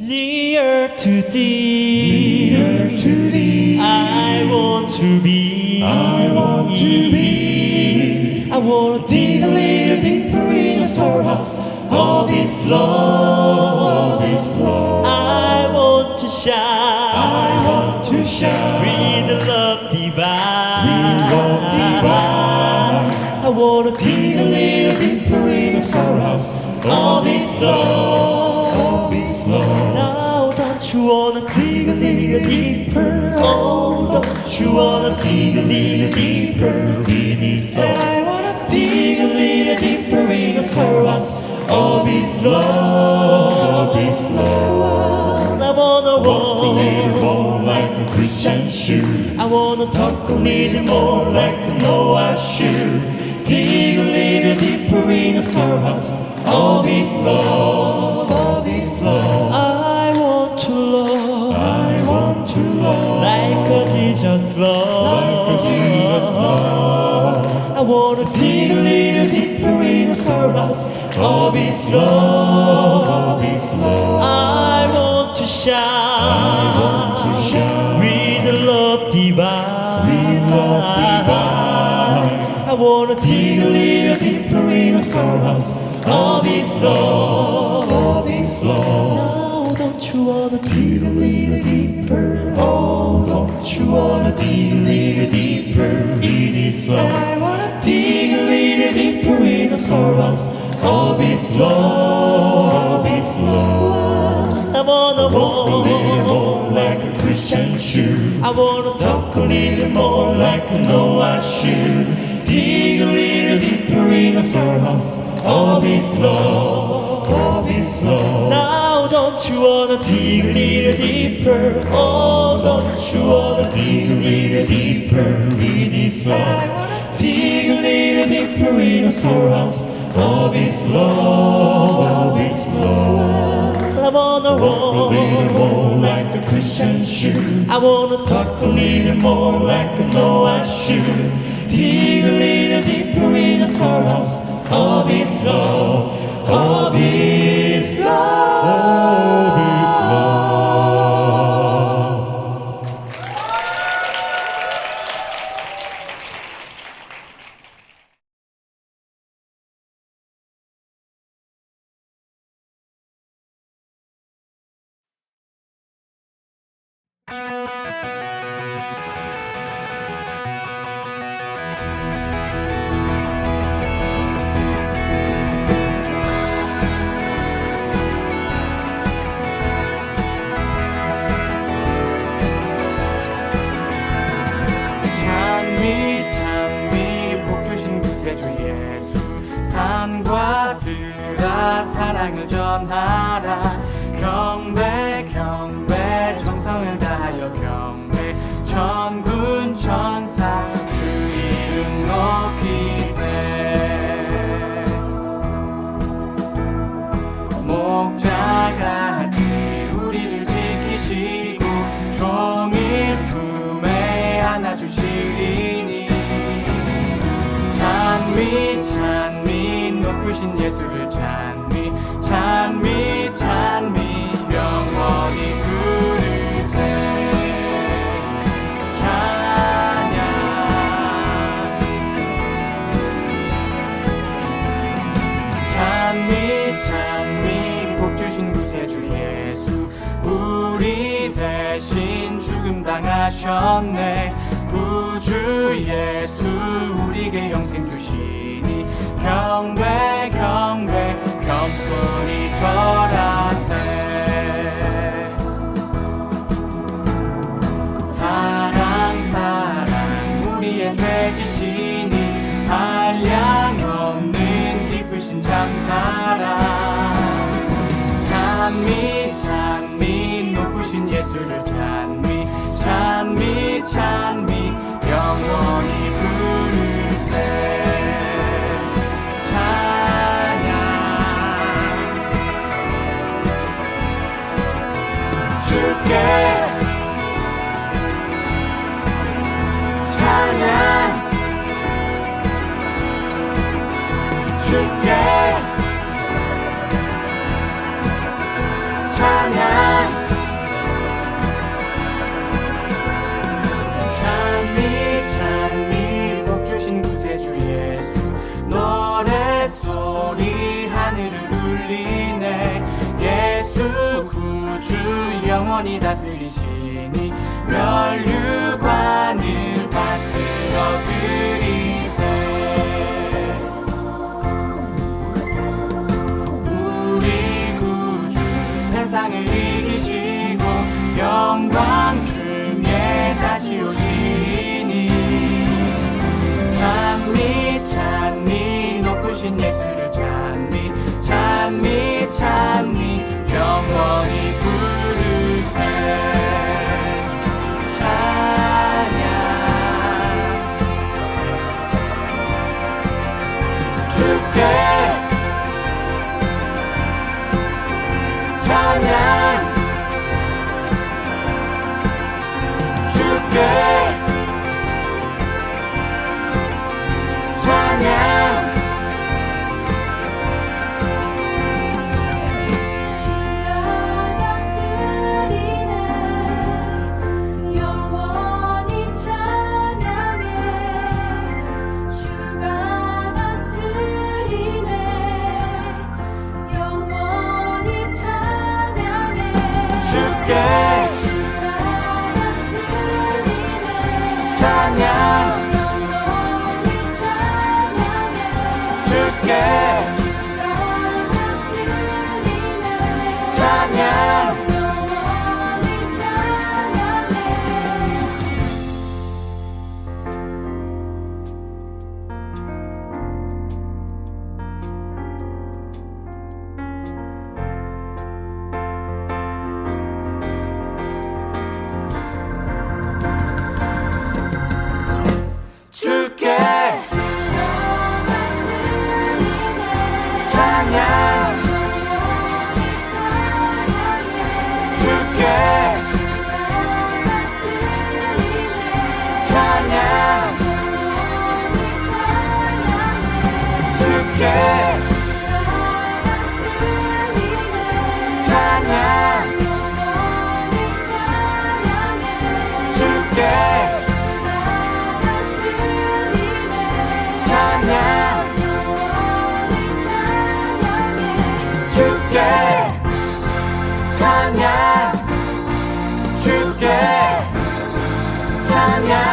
Near to thee, near to thee. I want to be, I want to be. I want to dig a little deeper in your storehouse Of His love, of His love. I want to shine, I want to shine with the love divine. with love divine. I want to Dig a little deeper in your storehouse of His love, of His love. Now don't you wanna dig a little deeper? Oh, don't you wanna dig a little deeper in His love? I wanna Dig a little deeper in the storehouse of His love, of His love. I wanna Walk a little walk, more like a Christian should. I wanna Talk a little more like a Noah should. Dig a little deeper in the storehouse of His love, of His love. I want to love I want to love like a Jesus love. like a Jesus love. I wanna dig a little deeper in the storehouse Of His love, of His love. I want to shine, I want to shine with the love divine. with love divine. I wanna Dig a little deeper in the storehouse of His love, of His love. now, don't you wanna Dig a little deeper, oh, don't you wanna dig a little deeper in His love? I wanna Dig a little deeper in the storehouse of His love, of His love. I wanna Walk a little walk, more like a Christian should. I wanna Talk a little more like a Noah should. Dig a little deeper in the storehouse of His love, of His love. now, don't you wanna dig a little deeper? Oh, don't you wanna dig a little deeper in His love? Dig a little deeper in the storehouse of His love, of His love. I wanna Walk a little walk, more like a Christian should. I wanna Talk a little more like a Noah should. Dig a little deeper in the storehouse of His love, of His love, of His love. 찬미 찬미 복 주신 구세주 예수 산과 들아 사랑을 전하라 경배 경배 정성을 다하여 경배 천군 천사 주 이름 높이세 목자같이 우리를 지키시고 종일 품에 안아주시리니 찬미 찬미 높으신 예수를 찬미 찬미 찬미 영원히 부르세 찬양 찬미 찬미 복 주신 구세주 예수 우리 대신 죽음 당하셨네 구주 예수 우리에게 영생 주시니 경배 경배 겸손히 절하세 사랑 사랑 우리의 죄 지시니 한량 없는 기쁘신 참사랑 찬미 찬미 높으신 예수를 찬미 찬미 찬미 영원히 부르세 찬양 주께 찬양 주께 찬양 구주 영원히 다스리시니 멸류관을 받들어 드리세. 우리 구주 세상을 이기시고 영광 중에 다시 오시니 찬미 찬미 높으신 예수를 찬미 찬미 찬미 영원히 부르세. 찬양 주께 찬양 주께 찬양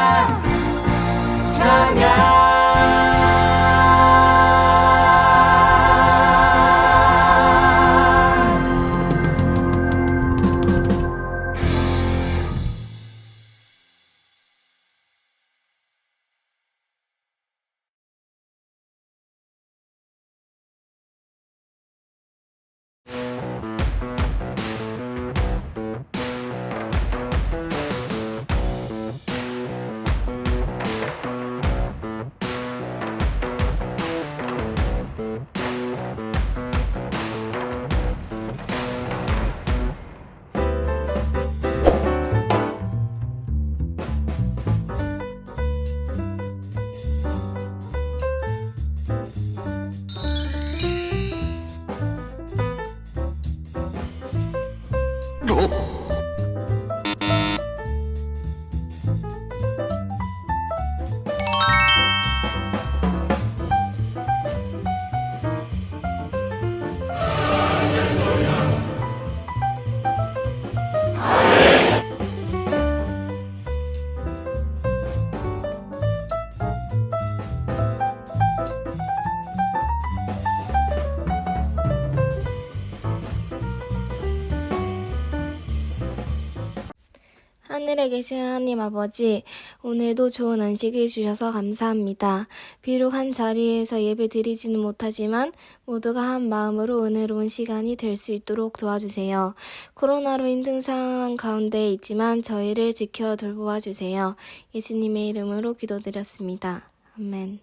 하늘에 계신 하나님 아버지, 오늘도 좋은 안식을 주셔서 감사합니다. 비록 한 자리에서 예배 드리지는 못하지만 모두가 한 마음으로 은혜로운 시간이 될 수 있도록 도와주세요. 코로나로 힘든 상황 가운데 있지만 저희를 지켜 돌보아 주세요. 예수님의 이름으로 기도드렸습니다. 아멘.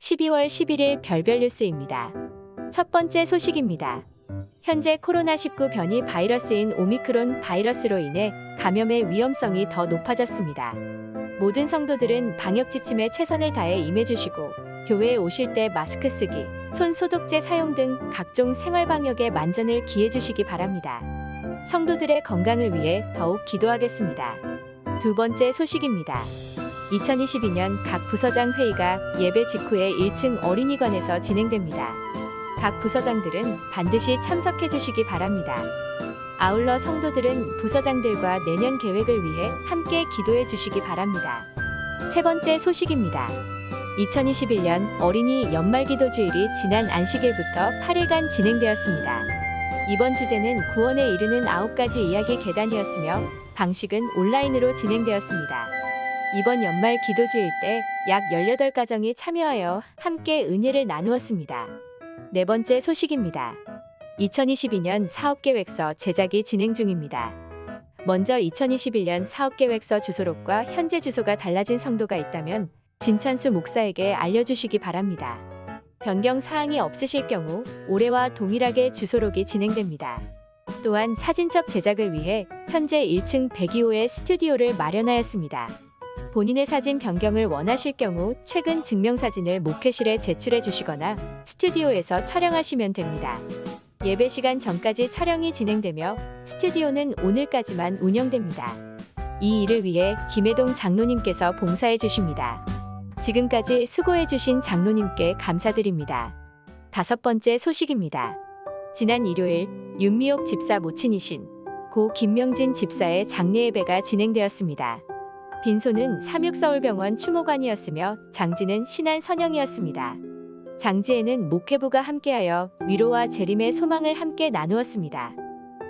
12월 11일 별별 뉴스입니다. 첫 번째 소식입니다. 현재 코로나19 변이 바이러스인 오미크론 바이러스로 인해 감염의 위험성이 더 높아졌습니다. 모든 성도들은 방역 지침에 최선을 다해 임해주시고 교회에 오실 때 마스크 쓰기, 손 소독제 사용 등 각종 생활 방역에 만전을 기해 주시기 바랍니다. 성도들의 건강을 위해 더욱 기도하겠습니다. 두 번째 소식입니다. 2022년 각 부서장 회의가 예배 직후에 1층 어린이관에서 진행됩니다. 각 부서장들은 반드시 참석해 주시기 바랍니다. 아울러 성도들은 부서장들과 내년 계획을 위해 함께 기도해 주시기 바랍니다. 세 번째 소식입니다. 2021년 어린이 연말기도주일이 지난 안식일부터 8일간 진행되었습니다. 이번 주제는 구원에 이르는 9가지 이야기 계단이었으며 방식은 온라인으로 진행되었습니다. 이번 연말 기도주일 때 약 18가정이 참여하여 함께 은혜를 나누었습니다. 네 번째 소식입니다. 2022년 사업계획서 제작이 진행 중입니다. 먼저 2021년 사업계획서 주소록과 현재 주소가 달라진 성도가 있다면 진찬수 목사에게 알려주시기 바랍니다. 변경 사항이 없으실 경우 올해와 동일하게 주소록이 진행됩니다. 또한 사진첩 제작을 위해 현재 1층 102호에 스튜디오를 마련하였습니다. 본인의 사진 변경을 원하실 경우 최근 증명사진을 목회실에 제출해 주시거나 스튜디오에서 촬영하시면 됩니다. 예배 시간 전까지 촬영이 진행되며 스튜디오는 오늘까지만 운영됩니다. 이 일을 위해 김혜동 장로님께서 봉사해 주십니다. 지금까지 수고해 주신 장로님께 감사드립니다. 다섯 번째 소식입니다. 지난 일요일 윤미옥 집사 모친이신 고 김명진 집사의 장례 예배가 진행되었습니다. 빈소는 삼육서울병원 추모관이었으며 장지는 신안 선영이었습니다. 장지에는 목회부가 함께하여 위로와 재림의 소망을 함께 나누었습니다.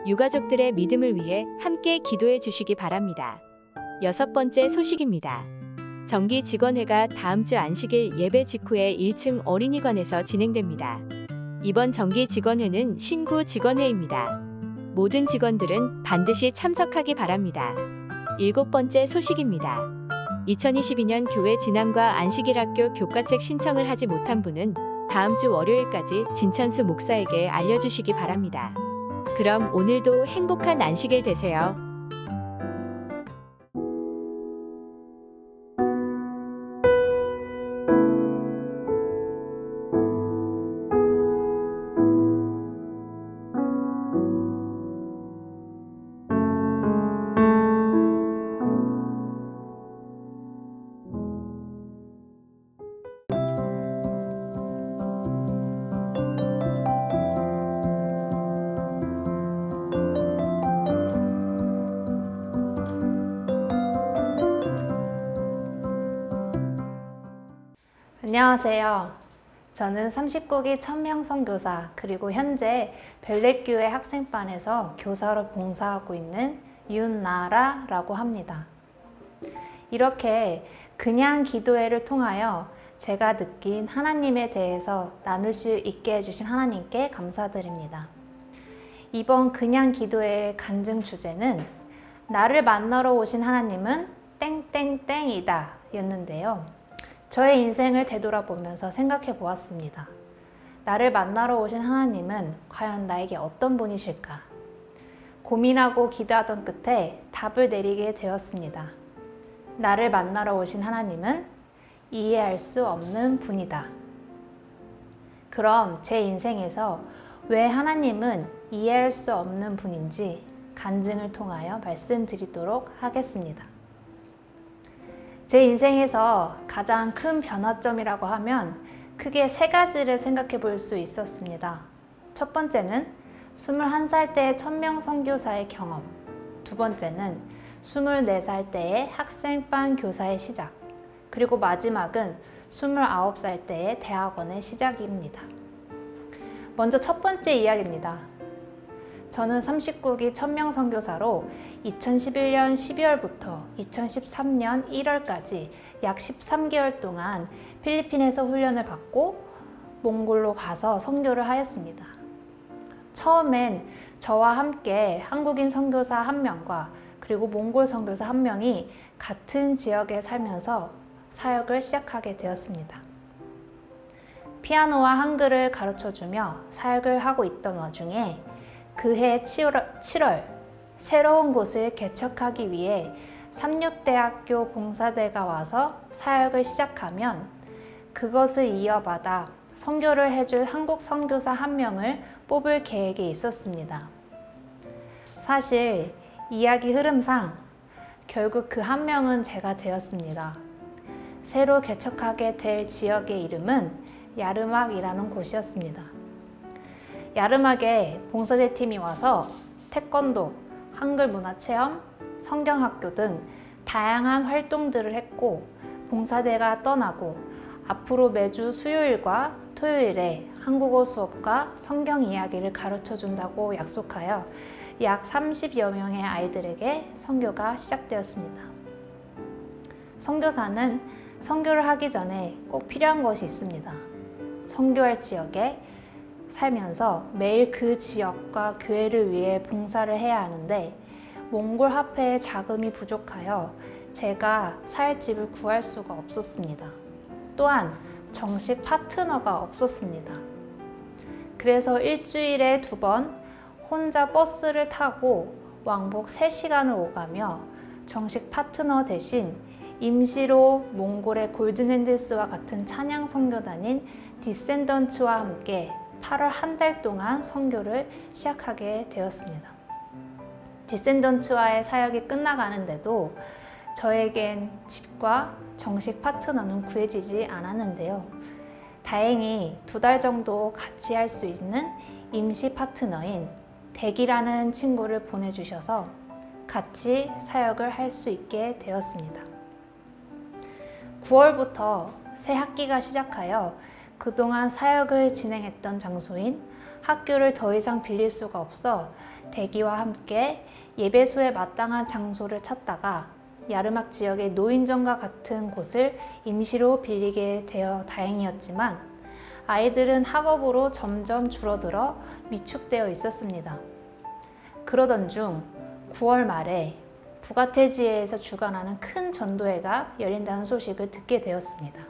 유가족들의 믿음을 위해 함께 기도해 주시기 바랍니다. 여섯 번째 소식입니다. 정기 직원회가 다음 주 안식일 예배 직후에 1층 어린이관에서 진행됩니다. 이번 정기 직원회는 신구 직원회입니다. 모든 직원들은 반드시 참석하기 바랍니다. 일곱 번째 소식입니다. 2022년 교회 진학과 안식일 학교 교과책 신청을 하지 못한 분은 다음 주 월요일까지 진찬수 목사에게 알려주시기 바랍니다. 그럼 오늘도 행복한 안식일 되세요. 안녕하세요. 저는 39기 천명선교사 그리고 현재 벨렛교회 학생반에서 교사로 봉사하고 있는 윤나라라고 합니다. 이렇게 그냥 기도회를 통하여 제가 느낀 하나님에 대해서 나눌 수 있게 해주신 하나님께 감사드립니다. 이번 그냥 기도회의 간증 주제는 나를 만나러 오신 하나님은 땡땡땡이다 였는데요. 저의 인생을 되돌아보면서 생각해 보았습니다. 나를 만나러 오신 하나님은 과연 나에게 어떤 분이실까? 고민하고 기도하던 끝에 답을 내리게 되었습니다. 나를 만나러 오신 하나님은 이해할 수 없는 분이다. 그럼 제 인생에서 왜 하나님은 이해할 수 없는 분인지 간증을 통하여 말씀드리도록 하겠습니다. 제 인생에서 가장 큰 변화점이라고 하면 크게 세 가지를 생각해 볼 수 있었습니다. 첫 번째는 21살 때의 천명 선교사의 경험, 두 번째는 24살 때의 학생반 교사의 시작, 그리고 마지막은 29살 때의 대학원의 시작입니다. 먼저 첫 번째 이야기입니다. 저는 39기 천명 선교사로 2011년 12월부터 2013년 1월까지 약 13개월 동안 필리핀에서 훈련을 받고 몽골로 가서 선교를 하였습니다. 처음엔 저와 함께 한국인 선교사 1명과 그리고 몽골 선교사 1명이 같은 지역에 살면서 사역을 시작하게 되었습니다. 피아노와 한글을 가르쳐주며 사역을 하고 있던 와중에 그해 7월 새로운 곳을 개척하기 위해 삼육대학교 봉사대가 와서 사역을 시작하면 그것을 이어받아 선교를 해줄 한국 선교사 한 명을 뽑을 계획이 있었습니다. 사실 이야기 흐름상 결국 그 한 명은 제가 되었습니다. 새로 개척하게 될 지역의 이름은 야르막이라는 곳이었습니다. 야르막에 봉사대 팀이 와서 태권도, 한글 문화 체험, 성경학교 등 다양한 활동들을 했고 봉사대가 떠나고 앞으로 매주 수요일과 토요일에 한국어 수업과 성경 이야기를 가르쳐 준다고 약속하여 약 30여 명의 아이들에게 선교가 시작되었습니다. 선교사는 선교를 하기 전에 꼭 필요한 것이 있습니다. 선교할 지역에 살면서 매일 그 지역과 교회를 위해 봉사를 해야 하는데 몽골 화폐의 자금이 부족하여 제가 살 집을 구할 수가 없었습니다. 또한 정식 파트너가 없었습니다. 그래서 일주일에 2번 혼자 버스를 타고 왕복 3시간을 오가며 정식 파트너 대신 임시로 몽골의 골든엔젤스와 같은 찬양 선교단인 디센던츠와 함께 8월 한 달 동안 선교를 시작하게 되었습니다. 디센던츠와의 사역이 끝나가는데도 저에겐 집과 정식 파트너는 구해지지 않았는데요. 다행히 2달 정도 같이 할 수 있는 임시 파트너인 댁이라는 친구를 보내주셔서 같이 사역을 할 수 있게 되었습니다. 9월부터 새 학기가 시작하여 그동안 사역을 진행했던 장소인 학교를 더 이상 빌릴 수가 없어 대기와 함께 예배소에 마땅한 장소를 찾다가 야르막 지역의 노인정과 같은 곳을 임시로 빌리게 되어 다행이었지만 아이들은 학업으로 점점 줄어들어 위축되어 있었습니다. 그러던 중 9월 말에 부가테지에서 주관하는 큰 전도회가 열린다는 소식을 듣게 되었습니다.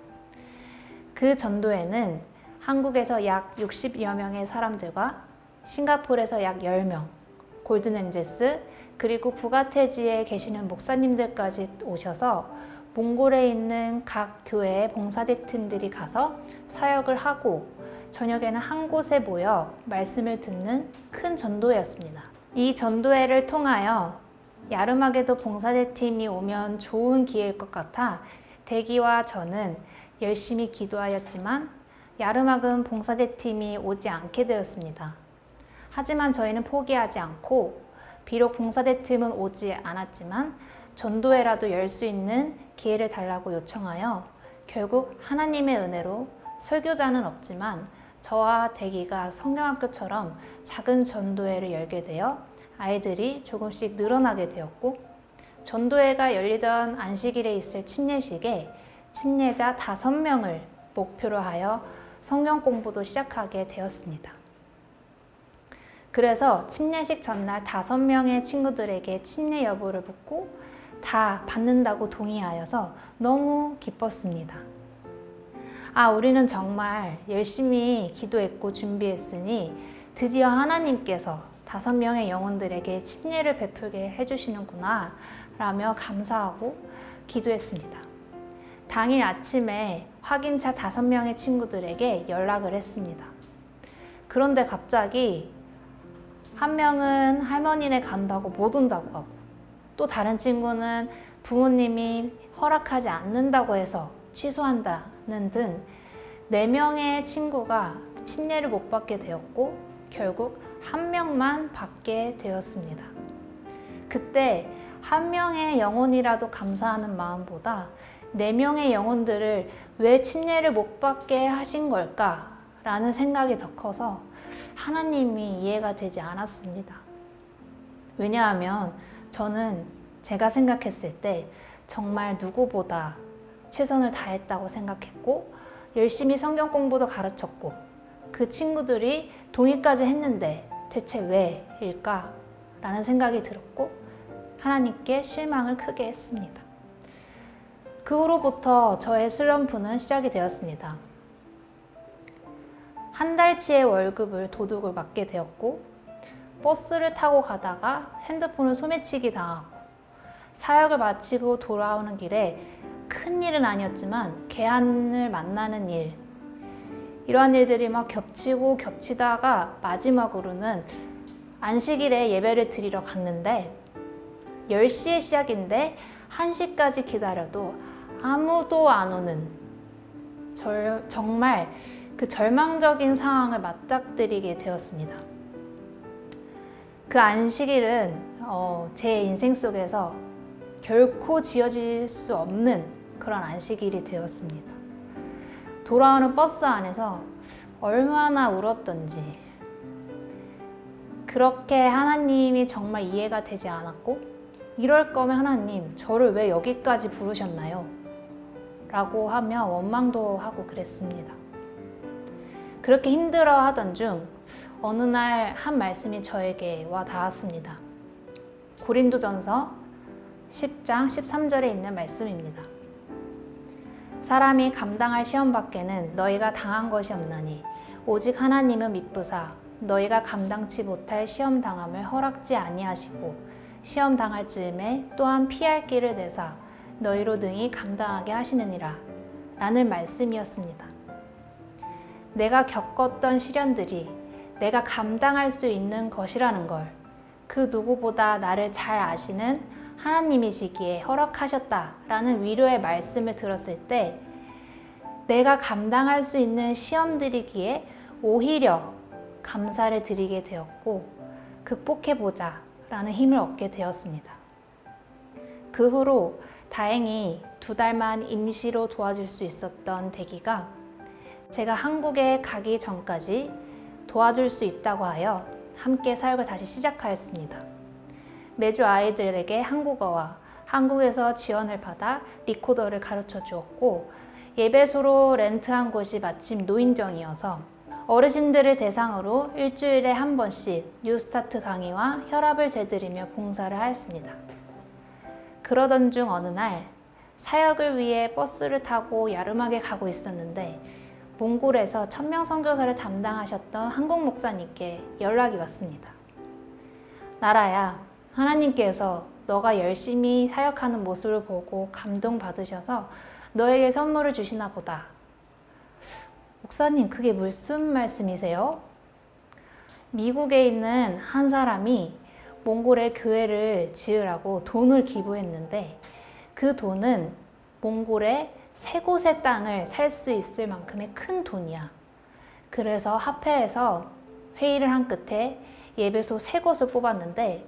그 전도회는 한국에서 약 60여 명의 사람들과 싱가포르에서 약 10명, 골든엔젤스, 그리고 부가테지에 계시는 목사님들까지 오셔서 몽골에 있는 각 교회의 봉사대 팀들이 가서 사역을 하고 저녁에는 한 곳에 모여 말씀을 듣는 큰 전도회였습니다. 이 전도회를 통하여 야르막에도 봉사대 팀이 오면 좋은 기회일 것 같아 대기와 저는 열심히 기도하였지만 야르막은 봉사대 팀이 오지 않게 되었습니다. 하지만 저희는 포기하지 않고 비록 봉사대 팀은 오지 않았지만 전도회라도 열 수 있는 기회를 달라고 요청하여 결국 하나님의 은혜로 설교자는 없지만 저와 대기가 성경학교처럼 작은 전도회를 열게 되어 아이들이 조금씩 늘어나게 되었고 전도회가 열리던 안식일에 있을 침례식에 침례자 5명을 목표로 하여 성경 공부도 시작하게 되었습니다. 그래서 침례식 전날 5명의 친구들에게 침례 여부를 묻고 다 받는다고 동의하여서 너무 기뻤습니다. 우리는 정말 열심히 기도했고 준비했으니 드디어 하나님께서 5명의 영혼들에게 침례를 베풀게 해주시는구나 라며 감사하고 기도했습니다. 당일 아침에 확인차 5명의 친구들에게 연락을 했습니다. 그런데 갑자기 한 명은 할머니네 간다고 못 온다고 하고 또 다른 친구는 부모님이 허락하지 않는다고 해서 취소한다는 등 4명의 친구가 침례를 못 받게 되었고 결국 1명만 받게 되었습니다. 그때 1명의 영혼이라도 감사하는 마음보다 4명의 영혼들을 왜 침례를 못 받게 하신 걸까? 라는 생각이 더 커서 하나님이 이해가 되지 않았습니다. 왜냐하면 저는 제가 생각했을 때 정말 누구보다 최선을 다했다고 생각했고 열심히 성경 공부도 가르쳤고 그 친구들이 동의까지 했는데 대체 왜일까? 라는 생각이 들었고 하나님께 실망을 크게 했습니다. 그 후로부터 저의 슬럼프는 시작이 되었습니다. 한 달치의 월급을 도둑을 맞게 되었고, 버스를 타고 가다가 핸드폰을 소매치기 당하고, 사역을 마치고 돌아오는 길에 큰 일은 아니었지만 개한을 만나는 일, 이러한 일들이 막 겹치고 겹치다가 마지막으로는 안식일에 예배를 드리러 갔는데 10시에 시작인데 1시까지 기다려도 아무도 안 오는 정말 그 절망적인 상황을 맞닥뜨리게 되었습니다. 그 안식일은 제 인생 속에서 결코 지워질 수 없는 그런 안식일이 되었습니다. 돌아오는 버스 안에서 얼마나 울었던지, 그렇게 하나님이 정말 이해가 되지 않았고, 이럴 거면 하나님 저를 왜 여기까지 부르셨나요? 라고 하며 원망도 하고 그랬습니다. 그렇게 힘들어 하던 중 어느 날 한 말씀이 저에게 와 닿았습니다. 고린도전서 10장 13절에 있는 말씀입니다. 사람이 감당할 시험 밖에는 너희가 당한 것이 없나니 오직 하나님은 미쁘사 너희가 감당치 못할 시험 당함을 허락지 아니하시고 시험 당할 즈음에 또한 피할 길을 내사 너희로 능히 감당하게 하시느니라 라는 말씀이었습니다. 내가 겪었던 시련들이 내가 감당할 수 있는 것이라는 걸 그 누구보다 나를 잘 아시는 하나님이시기에 허락하셨다라는 위로의 말씀을 들었을 때 내가 감당할 수 있는 시험들이기에 오히려 감사를 드리게 되었고 극복해보자 라는 힘을 얻게 되었습니다. 그 후로 다행히 2달만 임시로 도와줄 수 있었던 대기가 제가 한국에 가기 전까지 도와줄 수 있다고 하여 함께 사역을 다시 시작하였습니다. 매주 아이들에게 한국어와 한국에서 지원을 받아 리코더를 가르쳐 주었고 예배소로 렌트한 곳이 마침 노인정이어서 어르신들을 대상으로 일주일에 한 번씩 뉴스타트 강의와 혈압을 재드리며 봉사를 하였습니다. 그러던 중 어느 날 사역을 위해 버스를 타고 야르막에 가고 있었는데 몽골에서 천명 선교사를 담당하셨던 한국 목사님께 연락이 왔습니다. 나라야, 하나님께서 너가 열심히 사역하는 모습을 보고 감동받으셔서 너에게 선물을 주시나 보다. 목사님, 그게 무슨 말씀이세요? 미국에 있는 한 사람이 몽골에 교회를 지으라고 돈을 기부했는데 그 돈은 몽골의 3곳의 땅을 살 수 있을 만큼의 큰 돈이야. 그래서 합회에서 회의를 한 끝에 예배소 3곳을 뽑았는데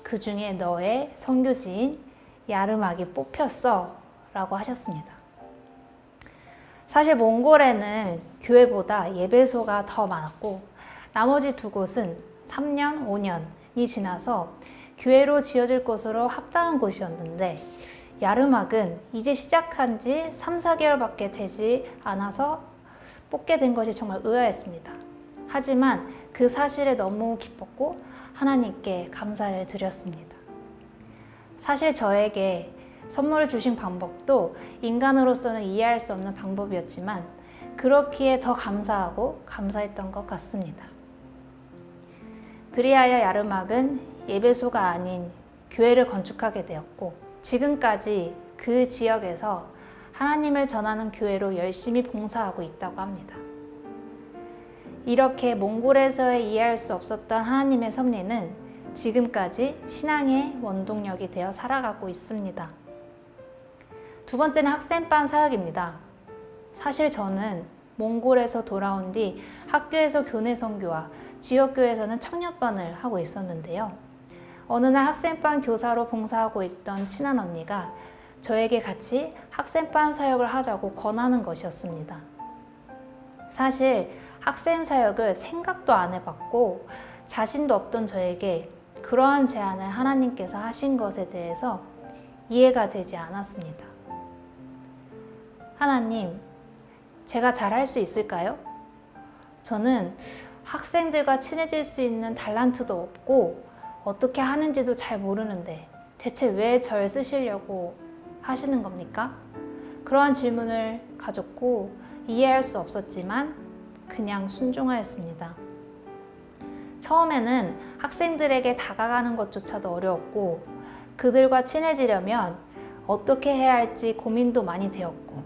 그 중에 너의 선교지인 야르막이 뽑혔어 라고 하셨습니다. 사실 몽골에는 교회보다 예배소가 더 많았고 나머지 2곳은 3년, 5년이 지나서 교회로 지어질 곳으로 합당한 곳이었는데 야르막은 이제 시작한 지 3, 4개월밖에 되지 않아서 뽑게 된 것이 정말 의아했습니다. 하지만 그 사실에 너무 기뻤고 하나님께 감사를 드렸습니다. 사실 저에게 선물을 주신 방법도 인간으로서는 이해할 수 없는 방법이었지만 그렇기에 더 감사하고 감사했던 것 같습니다. 그리하여 야르막은 예배소가 아닌 교회를 건축하게 되었고 지금까지 그 지역에서 하나님을 전하는 교회로 열심히 봉사하고 있다고 합니다. 이렇게 몽골에서의 이해할 수 없었던 하나님의 섭리는 지금까지 신앙의 원동력이 되어 살아가고 있습니다. 2번째는 학생반 사역입니다. 사실 저는 몽골에서 돌아온 뒤 학교에서 교내 선교와 지역교회에서는 청년반을 하고 있었는데요. 어느 날 학생반 교사로 봉사하고 있던 친한 언니가 저에게 같이 학생반 사역을 하자고 권하는 것이었습니다. 사실 학생 사역을 생각도 안 해봤고 자신도 없던 저에게 그러한 제안을 하나님께서 하신 것에 대해서 이해가 되지 않았습니다. 하나님, 제가 잘할 수 있을까요? 저는 학생들과 친해질 수 있는 달란트도 없고 어떻게 하는지도 잘 모르는데 대체 왜 절 쓰시려고 하시는 겁니까? 그러한 질문을 가졌고 이해할 수 없었지만 그냥 순종하였습니다. 처음에는 학생들에게 다가가는 것조차도 어려웠고 그들과 친해지려면 어떻게 해야 할지 고민도 많이 되었고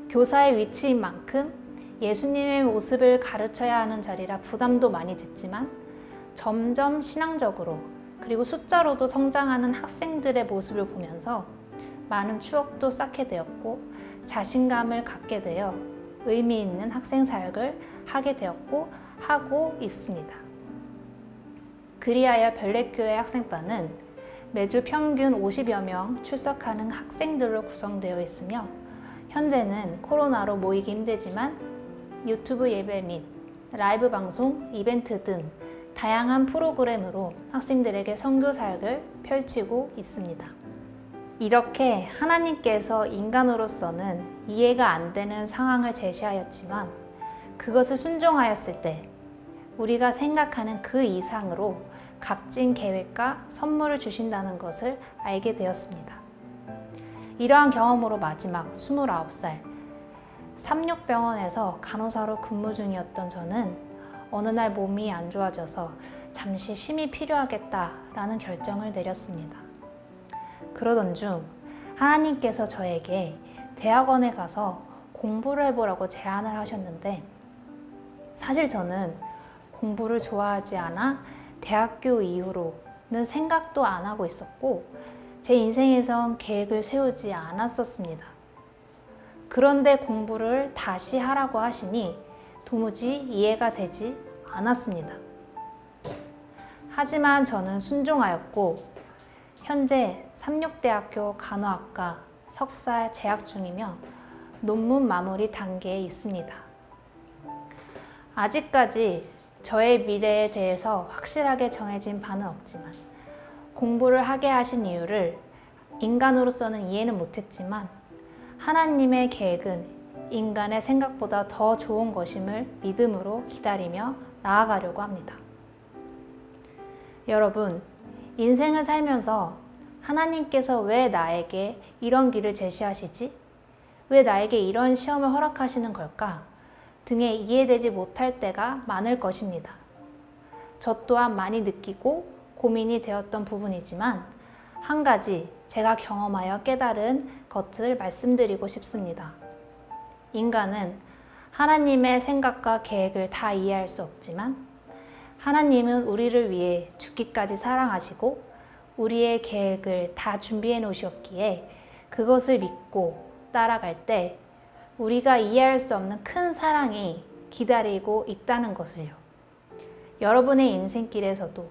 교사의 위치인 만큼 예수님의 모습을 가르쳐야 하는 자리라 부담도 많이 됐지만 점점 신앙적으로 그리고 숫자로도 성장하는 학생들의 모습을 보면서 많은 추억도 쌓게 되었고 자신감을 갖게 되어 의미 있는 학생 사역을 하게 되었고 하고 있습니다. 그리하여 별내교회 학생반은 매주 평균 50여 명 출석하는 학생들로 구성되어 있으며 현재는 코로나로 모이기 힘들지만 유튜브 예배 및 라이브 방송, 이벤트 등 다양한 프로그램으로 학생들에게 선교 사역을 펼치고 있습니다. 이렇게 하나님께서 인간으로서는 이해가 안 되는 상황을 제시하였지만 그것을 순종하였을 때 우리가 생각하는 그 이상으로 값진 계획과 선물을 주신다는 것을 알게 되었습니다. 이러한 경험으로 마지막 29살 삼육병원에서 간호사로 근무 중이었던 저는 어느 날 몸이 안 좋아져서 잠시 쉼이 필요하겠다라는 결정을 내렸습니다. 그러던 중 하나님께서 저에게 대학원에 가서 공부를 해보라고 제안을 하셨는데 사실 저는 공부를 좋아하지 않아 대학교 이후로는 생각도 안 하고 있었고 제 인생에선 계획을 세우지 않았었습니다. 그런데 공부를 다시 하라고 하시니 도무지 이해가 되지 않았습니다. 하지만 저는 순종하였고 현재 삼육대학교 간호학과 석사 재학 중이며 논문 마무리 단계에 있습니다. 아직까지 저의 미래에 대해서 확실하게 정해진 바는 없지만 공부를 하게 하신 이유를 인간으로서는 이해는 못했지만 하나님의 계획은 인간의 생각보다 더 좋은 것임을 믿음으로 기다리며 나아가려고 합니다. 여러분, 인생을 살면서 하나님께서 왜 나에게 이런 길을 제시하시지? 왜 나에게 이런 시험을 허락하시는 걸까? 등에 이해되지 못할 때가 많을 것입니다. 저 또한 많이 느끼고 고민이 되었던 부분이지만 한 가지 제가 경험하여 깨달은 것을 말씀드리고 싶습니다. 인간은 하나님의 생각과 계획을 다 이해할 수 없지만 하나님은 우리를 위해 죽기까지 사랑하시고 우리의 계획을 다 준비해 놓으셨기에 그것을 믿고 따라갈 때 우리가 이해할 수 없는 큰 사랑이 기다리고 있다는 것을요. 여러분의 인생길에서도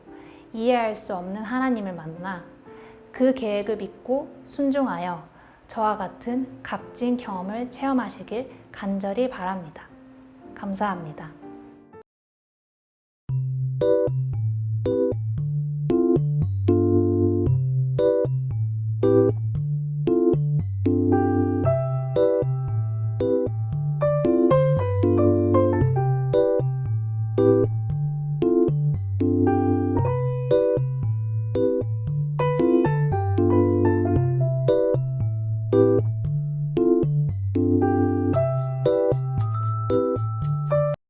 이해할 수 없는 하나님을 만나 그 계획을 믿고 순종하여 저와 같은 값진 경험을 체험하시길 간절히 바랍니다. 감사합니다.